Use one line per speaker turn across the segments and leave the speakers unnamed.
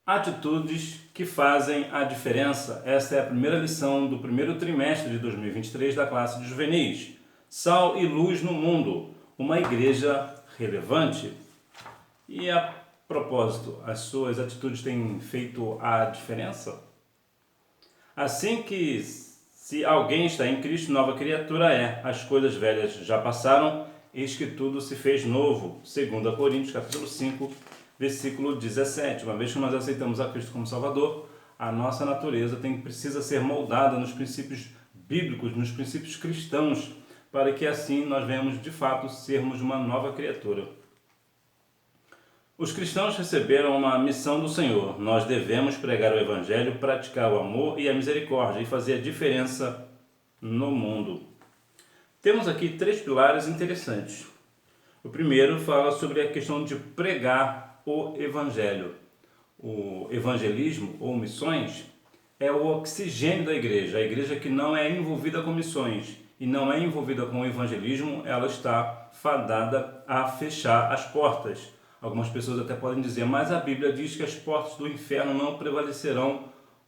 Atitudes que fazem a diferença. Esta é a primeira lição do primeiro trimestre de 2023 da classe de juvenis. Sal e luz no mundo, uma igreja relevante. E a propósito, as suas atitudes têm feito a diferença? Assim que se alguém está em Cristo, nova criatura é. As coisas velhas já passaram, eis que tudo se fez novo. 2 Coríntios, capítulo 5, versículo 17. Uma vez que nós aceitamos a Cristo como Salvador, a nossa natureza precisa ser moldada nos princípios bíblicos, nos princípios cristãos, para que assim nós venhamos de fato sermos uma nova criatura. Os cristãos receberam uma missão do Senhor. Nós devemos pregar o Evangelho, praticar o amor e a misericórdia e fazer a diferença no mundo. Temos aqui 3 pilares interessantes. O primeiro fala sobre a questão de pregar o Evangelho. O evangelismo ou missões é o oxigênio da igreja. A igreja que não é envolvida com missões e não é envolvida com o evangelismo, ela está fadada a fechar as portas. Algumas pessoas até podem dizer, mas a Bíblia diz que as portas do inferno não prevalecerão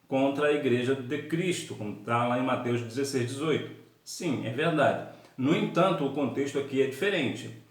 contra a igreja de Cristo, como está lá em Mateus 16, 18. Sim, é verdade. No entanto, o contexto aqui é diferente.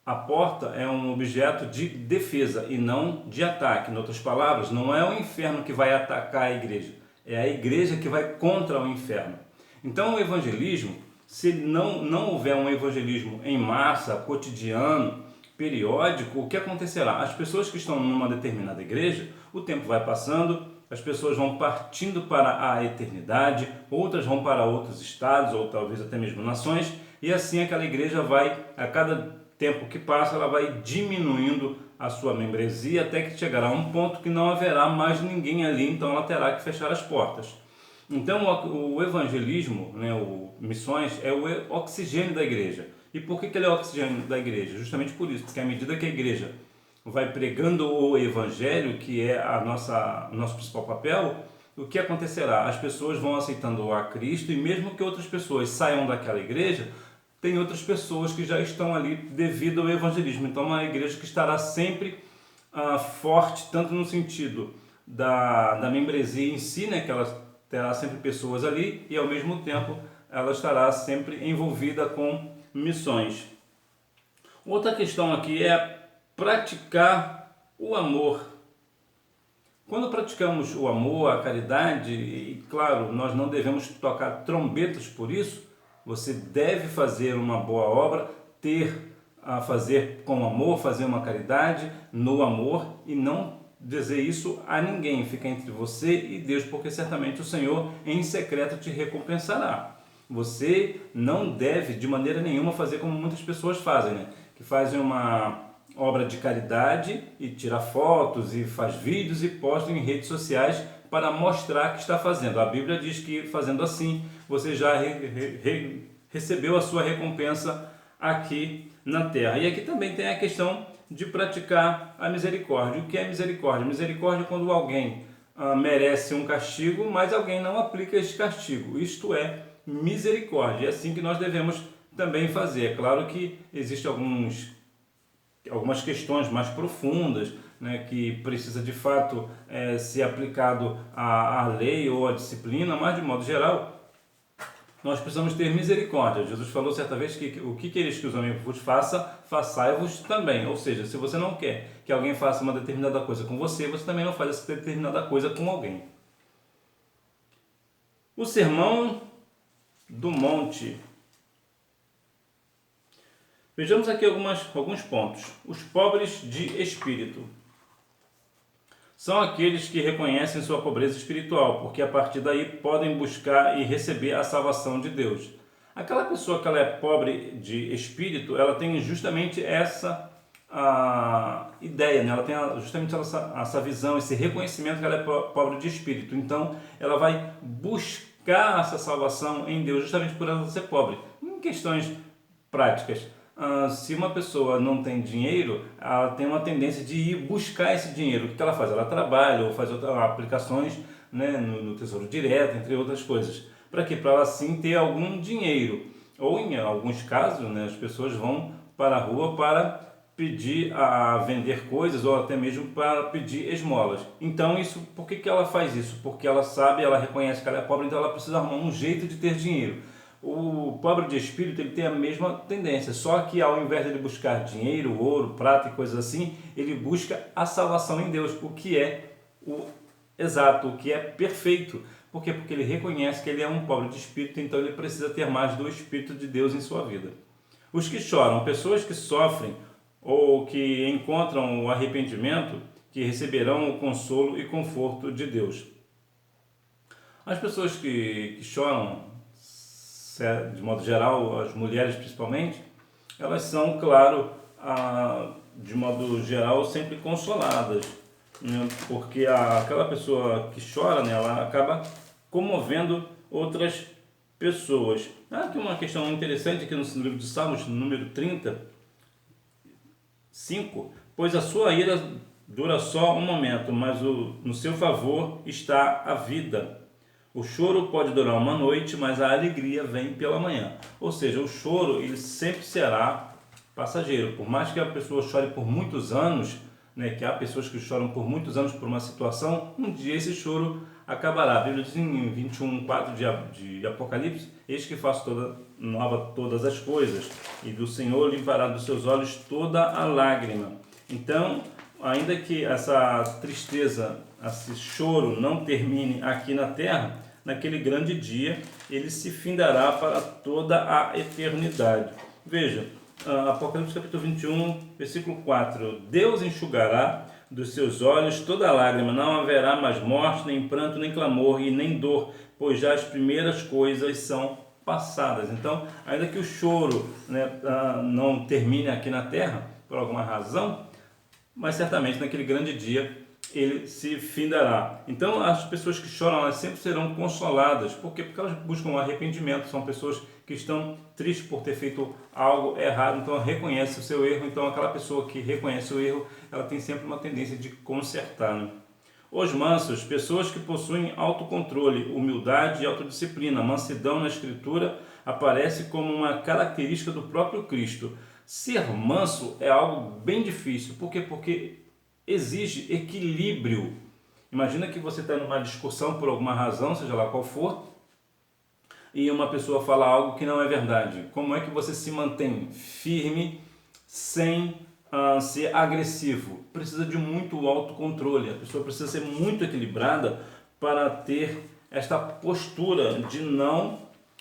A porta é um objeto de defesa e não de ataque. Em outras palavras, não é o inferno que vai atacar a igreja, é a igreja que vai contra o inferno. Então o evangelismo, se não houver um evangelismo em massa, cotidiano, periódico, o que acontecerá? As pessoas que estão numa determinada igreja, o tempo vai passando, as pessoas vão partindo para a eternidade, outras vão para outros estados ou talvez até mesmo nações, e assim aquela igreja vai, a cada tempo que passa, ela vai diminuindo a sua membresia até que chegará a um ponto que não haverá mais ninguém ali, então ela terá que fechar as portas. Então o evangelismo, o missões, é o oxigênio da igreja. E por que ele é o oxigênio da igreja? Justamente por isso, porque à medida que a igreja vai pregando o evangelho, que é o nosso principal papel, o que acontecerá? As pessoas vão aceitando a Cristo e mesmo que outras pessoas saiam daquela igreja, tem outras pessoas que já estão ali devido ao evangelismo. Então é uma igreja que estará sempre forte, tanto no sentido da membresia em si, que ela terá sempre pessoas ali e ao mesmo tempo ela estará sempre envolvida com missões. Outra questão aqui é praticar o amor. Quando praticamos o amor, a caridade, e claro, nós não devemos tocar trombetas por isso, você deve fazer uma boa obra, fazer com amor, fazer uma caridade no amor e não dizer isso a ninguém. Fica entre você e Deus, porque certamente o Senhor em secreto te recompensará. Você não deve de maneira nenhuma fazer como muitas pessoas fazem, que fazem uma obra de caridade e tira fotos e faz vídeos e posta em redes sociais para mostrar que está fazendo. A Bíblia diz que fazendo assim você já recebeu a sua recompensa aqui na terra. E aqui também tem a questão de praticar a misericórdia. O que é misericórdia? Misericórdia é quando alguém merece um castigo, mas alguém não aplica este castigo. Isto é misericórdia. É assim que nós devemos também fazer. É claro que existem algumas questões mais profundas, que precisa de fato ser aplicado à lei ou à disciplina, mas de modo geral nós precisamos ter misericórdia. Jesus falou certa vez que o que quereis que os homens vos façam, façai-vos também. Ou seja, se você não quer que alguém faça uma determinada coisa com você, você também não faz essa determinada coisa com alguém. O Sermão do Monte. Vejamos aqui alguns pontos. Os pobres de espírito são aqueles que reconhecem sua pobreza espiritual, porque a partir daí podem buscar e receber a salvação de Deus. Aquela pessoa que ela é pobre de espírito, ela tem justamente essa ideia, ela tem justamente essa visão, esse reconhecimento que ela é pobre de espírito. Então, ela vai buscar essa salvação em Deus, justamente por ela ser pobre. Em questões práticas, se uma pessoa não tem dinheiro, ela tem uma tendência de ir buscar esse dinheiro. O que ela faz? Ela trabalha ou faz outras aplicações no Tesouro Direto, entre outras coisas. Para quê? Para ela sim ter algum dinheiro. Ou em alguns casos, as pessoas vão para a rua para pedir a vender coisas ou até mesmo para pedir esmolas. Então isso, por que ela faz isso? Porque ela sabe, ela reconhece que ela é pobre, então ela precisa arrumar um jeito de ter dinheiro. O pobre de espírito, ele tem a mesma tendência, só que ao invés de ele buscar dinheiro, ouro, prata e coisas assim, ele busca a salvação em Deus, o que é o exato, o que é perfeito. Por quê? Porque ele reconhece que ele é um pobre de espírito, então ele precisa ter mais do Espírito de Deus em sua vida. Os que choram, pessoas que sofrem ou que encontram o arrependimento, que receberão o consolo e conforto de Deus. As pessoas que choram, de modo geral, as mulheres principalmente, elas são, claro, de modo geral, sempre consoladas, né? Porque aquela pessoa que chora, né, ela acaba comovendo outras pessoas. Há aqui uma questão interessante aqui no livro de Salmos, número 35, pois a sua ira dura só um momento, mas no seu favor está a vida. O choro pode durar uma noite, mas a alegria vem pela manhã. Ou seja, o choro ele sempre será passageiro. Por mais que a pessoa chore por muitos anos, né, que há pessoas que choram por muitos anos por uma situação, um dia esse choro acabará. A Bíblia diz em 21:4 de Apocalipse: eis que faço nova todas as coisas, e do Senhor limpará dos seus olhos toda a lágrima. Então, ainda que essa tristeza, esse choro não termine aqui na terra, naquele grande dia ele se findará para toda a eternidade. Veja, Apocalipse capítulo 21, versículo 4: Deus enxugará dos seus olhos toda lágrima, não haverá mais morte, nem pranto, nem clamor e nem dor, pois já as primeiras coisas são passadas. Então, ainda que o choro, né, não termine aqui na terra, por alguma razão, mas certamente naquele grande dia ele se findará. Então as pessoas que choram, elas sempre serão consoladas. Por quê? Porque elas buscam arrependimento, são pessoas que estão tristes por ter feito algo errado, então reconhece o seu erro. Então aquela pessoa que reconhece o erro, ela tem sempre uma tendência de consertar, né? Os mansos, pessoas que possuem autocontrole, humildade e autodisciplina. Mansidão na Escritura aparece como uma característica do próprio Cristo. Ser manso é algo bem difícil. Por quê? Porque exige equilíbrio. Imagina que você está numa discussão por alguma razão, seja lá qual for, e uma pessoa fala algo que não é verdade. Como é que você se mantém firme sem ser agressivo? Precisa de muito autocontrole. A pessoa precisa ser muito equilibrada para ter esta postura de não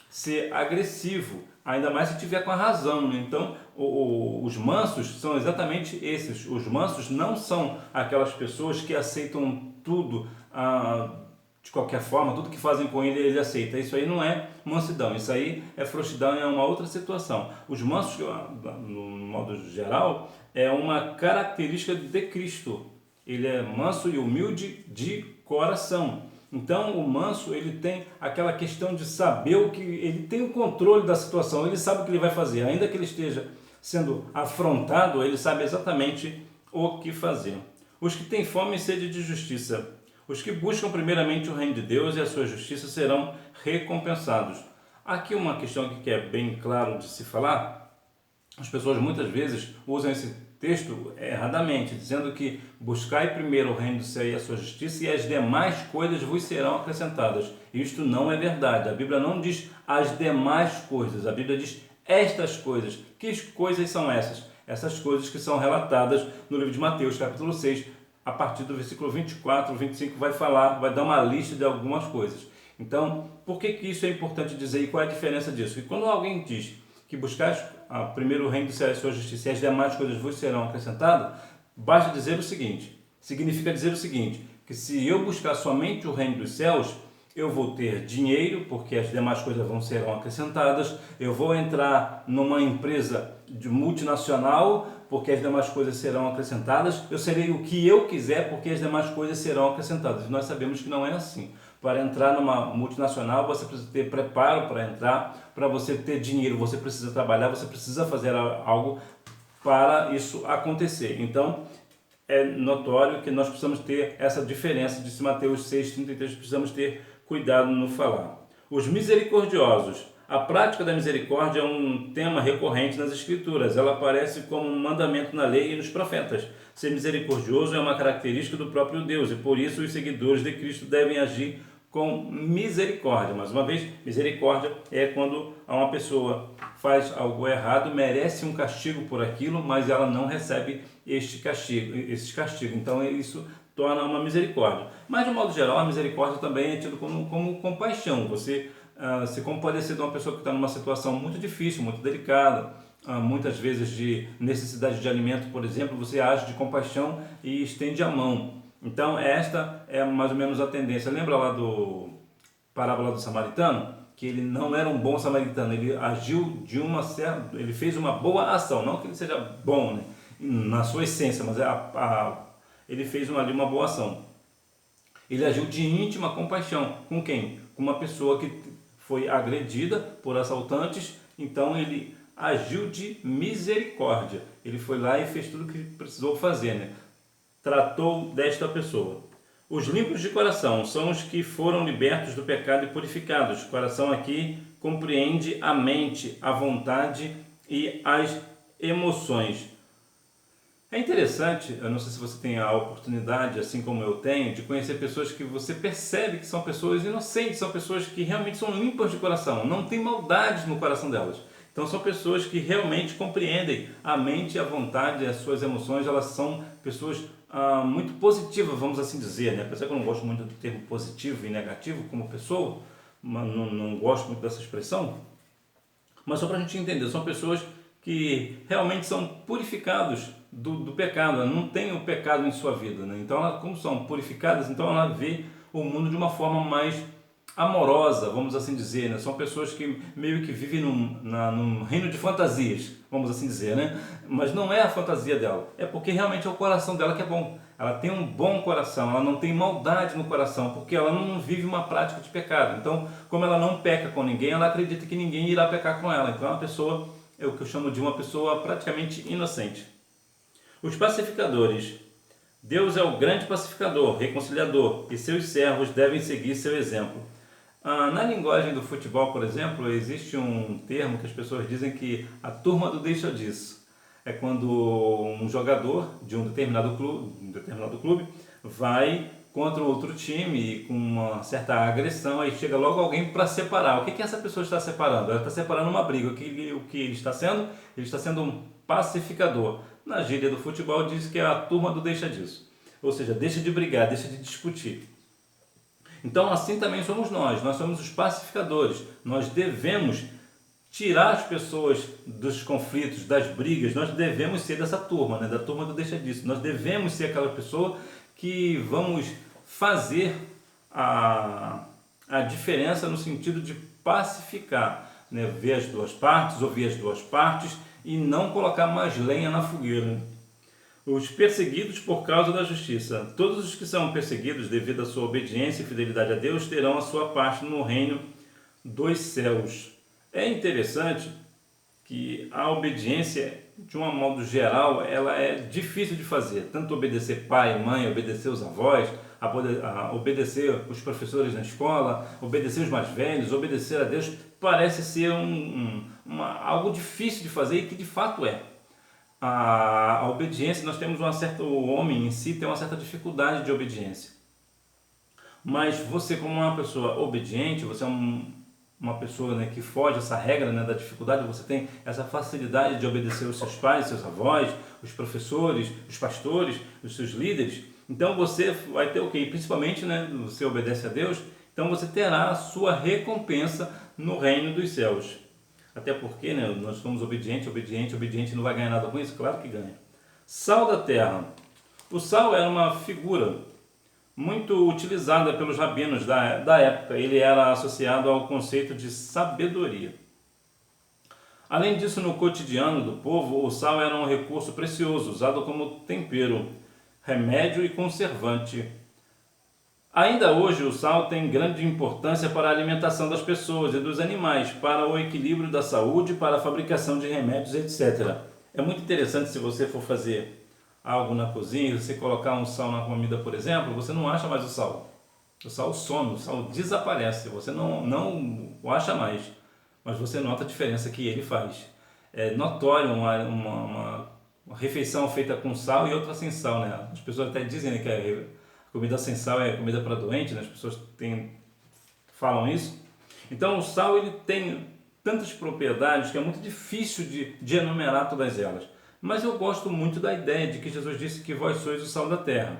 ser agressivo, ainda mais se tiver com a razão, né? Então, os mansos são exatamente esses. Os mansos não são aquelas pessoas que aceitam tudo de qualquer forma, tudo que fazem com ele aceita. Isso aí não é mansidão, isso aí é frouxidão, é uma outra situação. Os mansos, no modo geral, é uma característica de Cristo. Ele é manso e humilde de coração. Então o manso, ele tem aquela questão de saber o que ele tem, o controle da situação, ele sabe o que ele vai fazer, ainda que ele esteja sendo afrontado, ele sabe exatamente o que fazer. Os que têm fome e sede de justiça, os que buscam primeiramente o reino de Deus e a sua justiça serão recompensados. Aqui uma questão que é bem claro de se falar: as pessoas muitas vezes usam esse texto erradamente, dizendo que buscai primeiro o reino do céu e a sua justiça e as demais coisas vos serão acrescentadas. Isto não é verdade. A Bíblia não diz as demais coisas, a Bíblia diz estas coisas. Que coisas são essas? Essas coisas que são relatadas no livro de Mateus, capítulo 6, a partir do versículo 24, 25, vai dar uma lista de algumas coisas. Então, por que isso é importante dizer e qual é a diferença disso? E quando alguém diz que buscais primeiro o reino do céu e a sua justiça e as demais coisas vos serão acrescentadas, basta dizer o seguinte, significa dizer o seguinte, que se eu buscar somente o reino dos céus, eu vou ter dinheiro, porque as demais coisas serão acrescentadas, eu vou entrar numa empresa multinacional, porque as demais coisas serão acrescentadas, eu serei o que eu quiser, porque as demais coisas serão acrescentadas. E nós sabemos que não é assim. Para entrar numa multinacional, você precisa ter preparo para entrar, para você ter dinheiro, você precisa trabalhar, você precisa fazer algo para isso acontecer. Então, é notório que nós precisamos ter essa diferença de Mateus 6,33, precisamos ter cuidado no falar. Os misericordiosos, A prática da misericórdia é um tema recorrente nas Escrituras. Ela aparece como um mandamento na lei e nos profetas. Ser misericordioso é uma característica do próprio Deus e por isso os seguidores de Cristo devem agir com misericórdia. Mais uma vez, misericórdia é quando uma pessoa faz algo errado, merece um castigo por aquilo, mas ela não recebe esse castigo. Então isso torna uma misericórdia. Mas de modo geral, a misericórdia também é tido como compaixão. Você se compadecer de uma pessoa que está numa situação muito difícil, muito delicada, muitas vezes de necessidade de alimento, por exemplo, você age de compaixão e estende a mão. Então esta é mais ou menos a tendência. Lembra lá do parábola do samaritano? Que ele não era um bom samaritano, ele agiu ele fez uma boa ação, não que ele seja bom, né, na sua essência, mas ele fez ali uma boa ação. Ele agiu de íntima compaixão. Com quem? Com uma pessoa que foi agredida por assaltantes, então ele agiu de misericórdia. Ele foi lá e fez tudo o que precisou fazer, né? Tratou desta pessoa. Os limpos de coração são os que foram libertos do pecado e purificados. O coração aqui compreende a mente, a vontade e as emoções. É interessante, eu não sei se você tem a oportunidade, assim como eu tenho, de conhecer pessoas que você percebe que são pessoas inocentes, são pessoas que realmente são limpas de coração, não tem maldade no coração delas. Então são pessoas que realmente compreendem a mente, a vontade, as suas emoções, elas são pessoas muito positivas, vamos assim dizer, né? Apesar que eu não gosto muito do termo positivo e negativo como pessoa, não gosto muito dessa expressão, mas só para a gente entender, são pessoas que realmente são purificados do pecado, não tem o pecado em sua vida, né? Então, como são purificadas, então ela vê o mundo de uma forma mais amorosa, vamos assim dizer, né? São pessoas que meio que vivem num reino de fantasias, vamos assim dizer, né? Mas não é a fantasia dela, é porque realmente é o coração dela que é bom. Ela tem um bom coração, ela não tem maldade no coração, porque ela não vive uma prática de pecado. Então, como ela não peca com ninguém, ela acredita que ninguém irá pecar com ela. Então, é uma pessoa, é o que eu chamo de uma pessoa praticamente inocente. Os pacificadores. Deus é o grande pacificador, reconciliador, e seus servos devem seguir seu exemplo. Na linguagem do futebol, por exemplo, existe um termo que as pessoas dizem que a turma do deixa disso. É quando um jogador de um determinado clube vai contra outro time e com uma certa agressão, aí chega logo alguém para separar. O que essa pessoa está separando? Ela está separando uma briga. O que ele está sendo? Ele está sendo um pacificador. Na gíria do futebol diz que é a turma do deixa disso. Ou seja, deixa de brigar, deixa de discutir. Então assim também somos nós somos os pacificadores. Nós devemos tirar as pessoas dos conflitos, das brigas, nós devemos ser dessa turma, né? Da turma do deixa disso. Nós devemos ser aquela pessoa que vamos fazer a diferença no sentido de pacificar, né? Ver as duas partes, ouvir as duas partes e não colocar mais lenha na fogueira. Os perseguidos por causa da justiça. Todos os que são perseguidos devido à sua obediência e fidelidade a Deus terão a sua parte no reino dos céus. É interessante que a obediência, de um modo geral, ela é difícil de fazer. Tanto obedecer pai, mãe, obedecer os avós, obedecer os professores na escola, obedecer os mais velhos, obedecer a Deus, parece ser algo difícil de fazer e que de fato é. A obediência, nós temos o homem em si tem uma certa dificuldade de obediência. Mas você, como uma pessoa obediente, você é uma pessoa, né, que foge essa regra, né, da dificuldade, você tem essa facilidade de obedecer os seus pais, seus avós, os professores, os pastores, os seus líderes. Então você vai ter o quê? Principalmente, né, você obedece a Deus, então você terá a sua recompensa no reino dos céus. Até porque, né, nós somos obediente não vai ganhar nada com isso? Claro que ganha. Sal da terra. O sal era uma figura muito utilizada pelos rabinos da época. Ele era associado ao conceito de sabedoria. Além disso, no cotidiano do povo, o sal era um recurso precioso, usado como tempero, remédio e conservante. Ainda hoje, o sal tem grande importância para a alimentação das pessoas e dos animais, para o equilíbrio da saúde, para a fabricação de remédios, etc. É muito interessante se você for fazer algo na cozinha, você colocar um sal na comida, por exemplo, você não acha mais o sal. O sal some, o sal desaparece, você não o acha mais. mas você nota a diferença que ele faz. É notório uma refeição feita com sal e outra sem sal, né? As pessoas até dizem, né, que a comida sem sal é comida para doente, né? As pessoas falam isso. Então o sal ele tem tantas propriedades que é muito difícil de enumerar todas elas. Mas eu gosto muito da ideia de que Jesus disse que vós sois o sal da terra.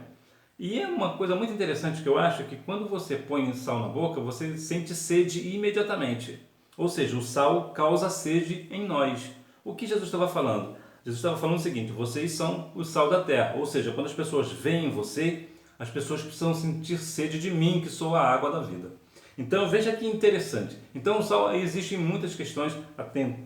E é uma coisa muito interessante que eu acho que quando você põe sal na boca, você sente sede imediatamente. Ou seja, o sal causa sede em nós. O que Jesus estava falando? Jesus estava falando o seguinte: vocês são o sal da terra. Ou seja, quando as pessoas veem você, as pessoas precisam sentir sede de mim, que sou a água da vida. Então veja que interessante. Então o sal, existem muitas questões,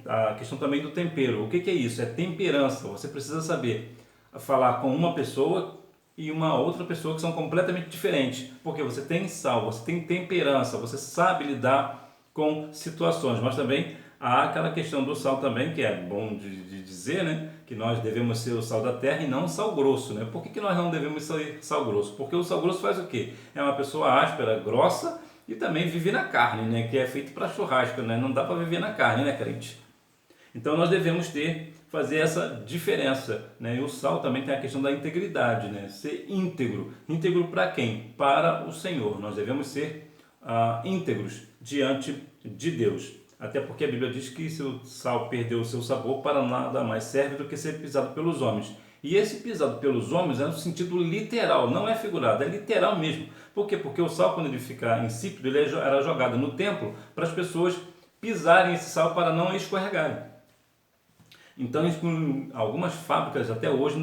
a questão também do tempero. O que é isso? É temperança. Você precisa saber falar com uma pessoa e uma outra pessoa que são completamente diferentes. Porque você tem sal, você tem temperança, você sabe lidar com situações. Mas também há aquela questão do sal também, que é bom de dizer, né? Que nós devemos ser o sal da terra e não o sal grosso, né? Por que nós não devemos ser sal grosso? Porque o sal grosso faz o quê? É uma pessoa áspera, grossa e também vive na carne, né? Que é feito para churrasco, né? Não dá para viver na carne, né, crente? Então nós devemos fazer essa diferença, né? E o sal também tem a questão da integridade, né? Ser íntegro. Íntegro para quem? Para o Senhor. Nós devemos ser íntegros diante de Deus. Até porque a Bíblia diz que se o sal perdeu o seu sabor, para nada mais serve do que ser pisado pelos homens. E esse pisado pelos homens é no sentido literal, não é figurado, é literal mesmo. Por quê? Porque o sal, quando ele fica insípido, ele era jogado no templo para as pessoas pisarem esse sal para não escorregarem. Então, algumas fábricas até hoje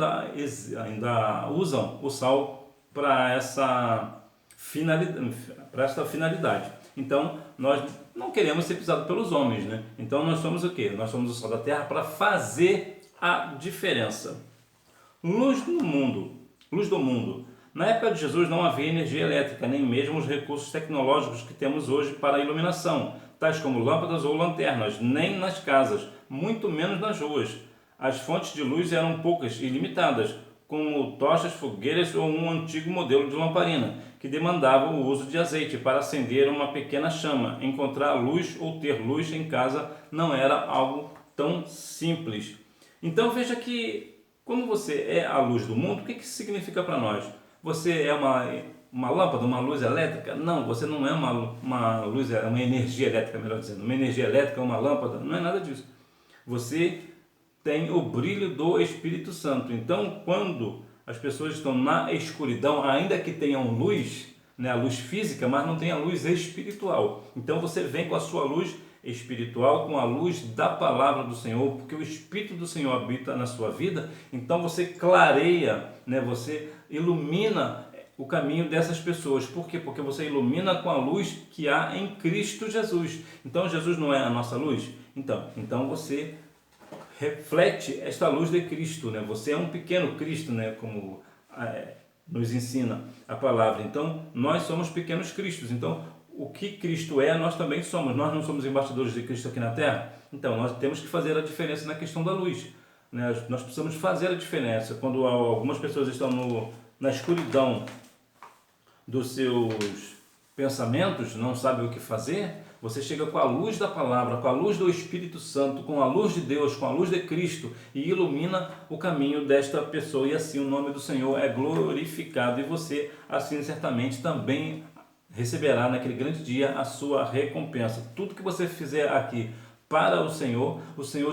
ainda usam o sal para essa finalidade. Então, nós não queremos ser pisados pelos homens, né? Então, nós somos o quê? Nós somos o sal da terra para fazer a diferença. Luz do mundo. Na época de Jesus não havia energia elétrica, nem mesmo os recursos tecnológicos que temos hoje para a iluminação, tais como lâmpadas ou lanternas, nem nas casas, muito menos nas ruas. As fontes de luz eram poucas e limitadas, como tochas, fogueiras ou um antigo modelo de lamparina, que demandava o uso de azeite para acender uma pequena chama. Encontrar luz ou ter luz em casa não era algo tão simples. Então veja que, como você é a luz do mundo, o que isso significa para nós? Você é uma lâmpada, uma luz elétrica? Não, você não é uma luz, uma energia elétrica, melhor dizendo. Uma energia elétrica, uma lâmpada, não é nada disso. Você tem o brilho do Espírito Santo. Então, quando as pessoas estão na escuridão, ainda que tenham luz, né, a luz física, mas não tem a luz espiritual. Então, você vem com a sua luz espiritual, com a luz da palavra do Senhor, porque o Espírito do Senhor habita na sua vida. Então, você clareia, né, você ilumina o caminho dessas pessoas. Por quê? Porque você ilumina com a luz que há em Cristo Jesus. Então, Jesus não é a nossa luz? Então você reflete esta luz de Cristo, né? Você é um pequeno Cristo, né? Como nos ensina a palavra. Então, nós somos pequenos Cristos. Então, o que Cristo é, nós também somos. Nós não somos embaixadores de Cristo aqui na Terra. Então, nós temos que fazer a diferença na questão da luz, né? Nós precisamos fazer a diferença. Quando algumas pessoas estão na escuridão dos seus pensamentos, não sabem o que fazer, você chega com a luz da palavra, com a luz do Espírito Santo, com a luz de Deus, com a luz de Cristo e ilumina o caminho desta pessoa, e assim o nome do Senhor é glorificado, e você assim certamente também receberá naquele grande dia a sua recompensa. Tudo que você fizer aqui para o Senhor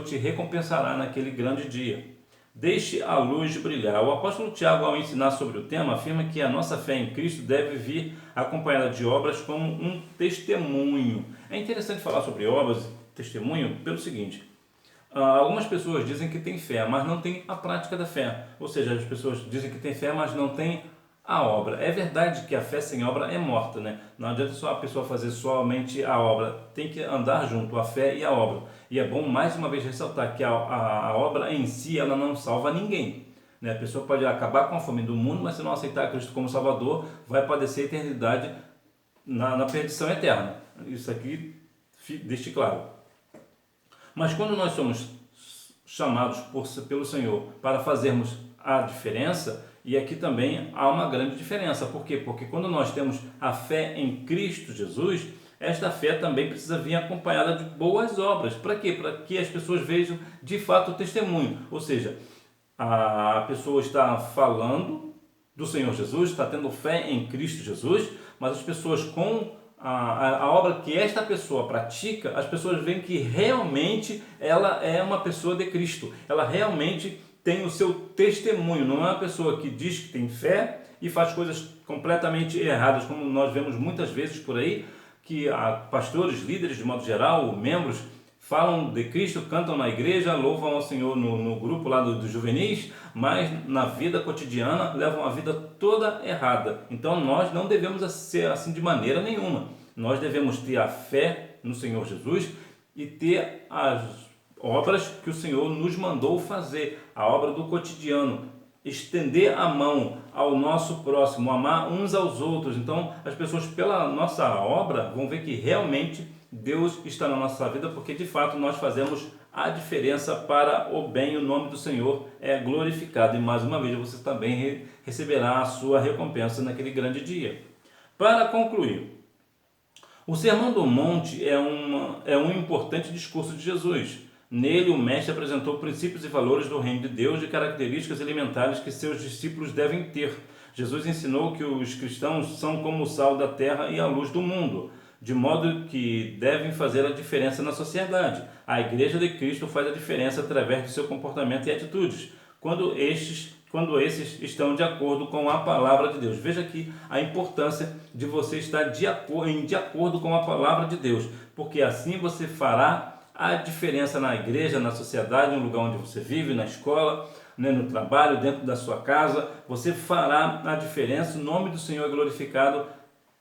te recompensará naquele grande dia. Deixe a luz brilhar. O apóstolo Tiago, ao ensinar sobre o tema, afirma que a nossa fé em Cristo deve vir acompanhada de obras como um testemunho. É interessante falar sobre obras e testemunho pelo seguinte: algumas pessoas dizem que têm fé, mas não têm a prática da fé. Ou seja, as pessoas dizem que têm fé, mas não têm a obra. É verdade que a fé sem obra é morta, né? Não adianta só a pessoa fazer somente a obra, tem que andar junto a fé e a obra. E é bom mais uma vez ressaltar que a obra em si, ela não salva ninguém, né? A pessoa pode acabar com a fome do mundo, mas se não aceitar Cristo como Salvador, vai padecer a eternidade na perdição eterna. Isso aqui deixe claro. Mas quando nós somos chamados pelo Senhor para fazermos a diferença, e aqui também há uma grande diferença. Por quê? Porque quando nós temos a fé em Cristo Jesus, esta fé também precisa vir acompanhada de boas obras. Para quê? Para que as pessoas vejam de fato o testemunho. Ou seja, a pessoa está falando do Senhor Jesus, está tendo fé em Cristo Jesus, mas as pessoas com a obra que esta pessoa pratica, as pessoas veem que realmente ela é uma pessoa de Cristo. Ela realmente tem o seu testemunho, não é uma pessoa que diz que tem fé e faz coisas completamente erradas, como nós vemos muitas vezes por aí, que pastores, líderes de modo geral, membros, falam de Cristo, cantam na igreja, louvam ao Senhor no grupo lá dos juvenis, mas na vida cotidiana levam a vida toda errada. Então nós não devemos ser assim de maneira nenhuma. Nós devemos ter a fé no Senhor Jesus e ter as obras que o Senhor nos mandou fazer, a obra do cotidiano, estender a mão ao nosso próximo, amar uns aos outros. Então as pessoas pela nossa obra vão ver que realmente Deus está na nossa vida, porque de fato nós fazemos a diferença para o bem. O nome do Senhor é glorificado e mais uma vez você também receberá a sua recompensa naquele grande dia. Para concluir, o Sermão do Monte é um importante discurso de Jesus. Nele, o Mestre apresentou princípios e valores do Reino de Deus e características elementares que seus discípulos devem ter. Jesus ensinou que os cristãos são como o sal da terra e a luz do mundo, de modo que devem fazer a diferença na sociedade. A Igreja de Cristo faz a diferença através do seu comportamento e atitudes, quando esses estão de acordo com a palavra de Deus. Veja aqui a importância de você estar de acordo com a palavra de Deus, porque assim você fará a diferença na igreja, na sociedade, no lugar onde você vive, na escola, no trabalho, dentro da sua casa. Você fará a diferença, o nome do Senhor é glorificado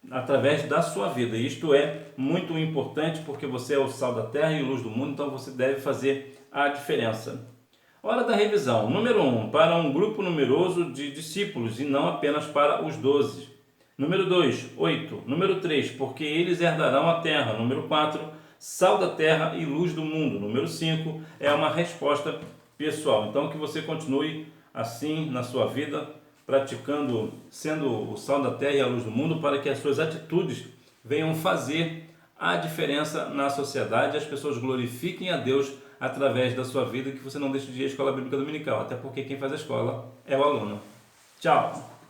através da sua vida. E isto é muito importante, porque você é o sal da terra e a luz do mundo, então você deve fazer a diferença. Hora da revisão. Número 1, para um grupo numeroso de discípulos e não apenas para os 12. Número 2, 8. Número 3, porque eles herdarão a terra. Número 4, sal da terra e luz do mundo. Número 5, é uma resposta pessoal. Então que você continue assim na sua vida, praticando, sendo o sal da terra e a luz do mundo, para que as suas atitudes venham fazer a diferença na sociedade, as pessoas glorifiquem a Deus através da sua vida, que você não deixe de ir à escola bíblica dominical, até porque quem faz a escola é o aluno. Tchau!